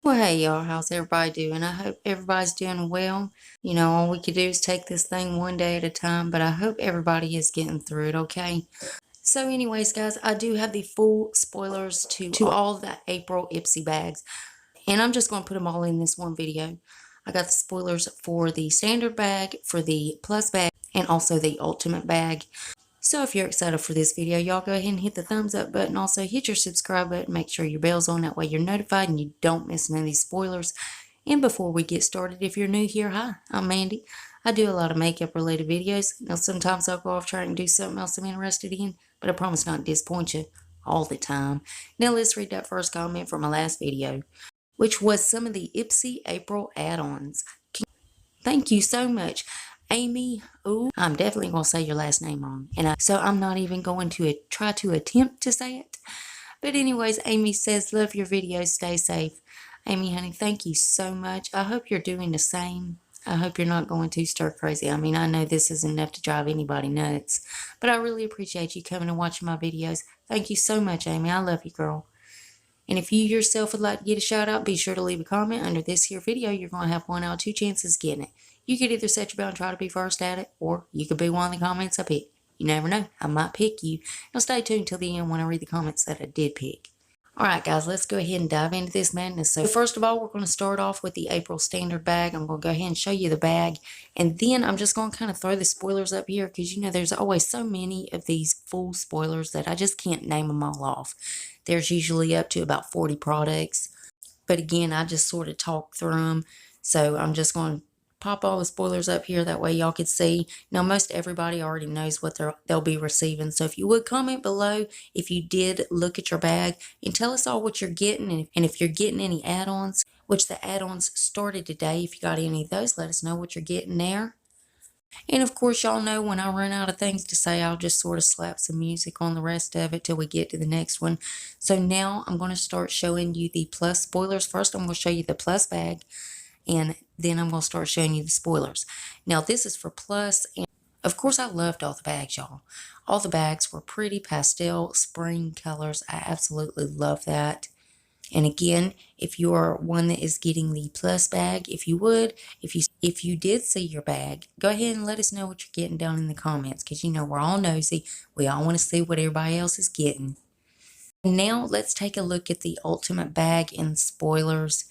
Well, hey y'all, how's everybody doing? I hope everybody's doing well. You know, all we could do is take this thing one day at a time, but I hope everybody is getting through it, okay? So anyways, guys, I do have the full spoilers to all the April Ipsy bags, and I'm just going to put them all in this one video. I got the spoilers for the standard bag, for the plus bag, and also the ultimate bag. So if you're excited for this video, y'all go ahead and hit the thumbs up button. Also hit your subscribe button. Make sure your bell's on. That way you're notified and you don't miss none of these spoilers. And before we get started, if you're new here, hi, I'm Mandy. I do a lot of makeup related videos. Now sometimes I'll go off trying to do something else I'm interested in, but I promise not to disappoint you all the time. Now let's read that first comment from my last video, which was some of the Ipsy April add-ons. Thank you so much, Amy. Ooh, I'm definitely going to say your last name wrong. So I'm not even going to try to attempt to say it. But anyways, Amy says, love your videos. Stay safe. Amy, honey, thank you so much. I hope you're doing the same. I hope you're not going too stir crazy. I mean, I know this is enough to drive anybody nuts. But I really appreciate you coming and watching my videos. Thank you so much, Amy. I love you, girl. And if you yourself would like to get a shout out, be sure to leave a comment under this here video. You're going to have 1 out of 2 chances of getting it. You could either set your bell and try to be first at it, or you could be one of the comments I pick. You never know. I might pick you. Now stay tuned till the end when I read the comments that I did pick. Alright guys, let's go ahead and dive into this madness. So first of all, we're going to start off with the April standard bag. I'm going to go ahead and show you the bag. And then I'm just going to kind of throw the spoilers up here because you know there's always so many of these full spoilers that I just can't name them all off. There's usually up to about 40 products. But again, I just sort of talk through them. So I'm just going to pop all the spoilers up here. That way y'all can see. Now, most everybody already knows what they'll be receiving. So if you would comment below if you did look at your bag and tell us all what you're getting. And if you're getting any add-ons, which the add-ons started today. If you got any of those, let us know what you're getting there. And of course, y'all know when I run out of things to say, I'll just sort of slap some music on the rest of it till we get to the next one. So now I'm going to start showing you the plus spoilers. First, I'm going to show you the plus bag, and then I'm going to start showing you the spoilers. Now, this is for plus, and of course, I loved all the bags, y'all. All the bags were pretty pastel spring colors. I absolutely love that. And again, if you're one that is getting the plus bag, if you did see your bag, go ahead and let us know what you're getting down in the comments, because you know we're all nosy. We all want to see what everybody else is getting. Now let's take a look at the ultimate bag and spoilers.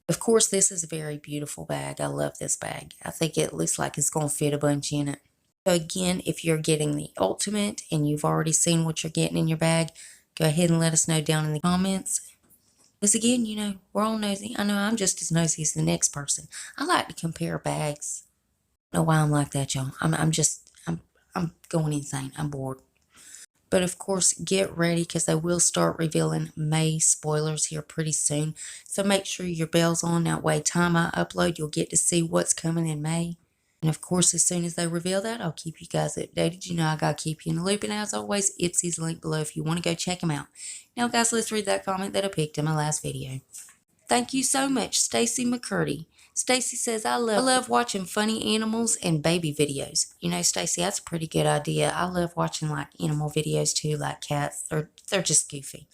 Of course, this is a very beautiful bag. I love this bag. I think it looks like it's going to fit a bunch in it. So again, if you're getting the ultimate and you've already seen what you're getting in your bag, go ahead and let us know down in the comments. Because again, you know, we're all nosy. I know I'm just as nosy as the next person. I like to compare bags. I don't know why I'm like that, y'all. I'm going insane. I'm bored. But of course, get ready because they will start revealing May spoilers here pretty soon. So make sure your bell's on. That way, time I upload, you'll get to see what's coming in May. And of course, as soon as they reveal that, I'll keep you guys updated. You know, I got to keep you in the loop. And as always, Ipsy's link below if you want to go check them out. Now, guys, let's read that comment that I picked in my last video. Thank you so much, Stacy McCurdy. Stacy says, I love watching funny animals and baby videos. You know, Stacy, that's a pretty good idea. I love watching, like, animal videos, too, like cats. They're just goofy.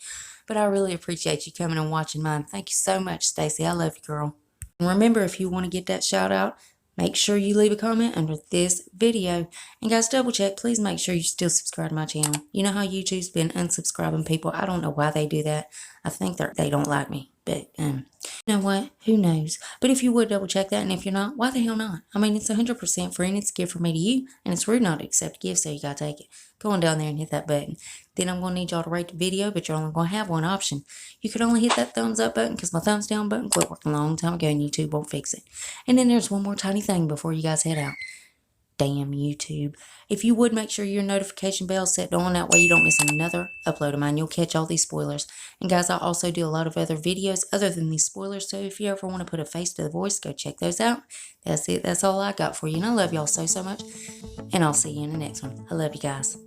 But I really appreciate you coming and watching mine. Thank you so much, Stacy. I love you, girl. And remember, if you want to get that shout out, make sure you leave a comment under this video. And guys, double check. Please make sure you still subscribe to my channel. You know how YouTube's been unsubscribing people. I don't know why they do that. I think they don't like me. But you know what? Who knows? But if you would double check that, and if you're not, why the hell not? I mean, it's 100% free, and it's a gift from me to you. And it's rude not to accept a gift, so you got to take it. Go on down there and hit that button. Then I'm going to need y'all to rate the video, but you're only going to have one option. You could only hit that thumbs up button because my thumbs down button quit working a long time ago and YouTube won't fix it. And then there's one more tiny thing before you guys head out. Damn YouTube. If you would make sure your notification bell is set on, that way you don't miss another upload of mine. You'll catch all these spoilers. And guys, I also do a lot of other videos other than these spoilers. So if you ever want to put a face to the voice, go check those out. That's it. That's all I got for you. And I love y'all so much. And I'll see you in the next one. I love you guys.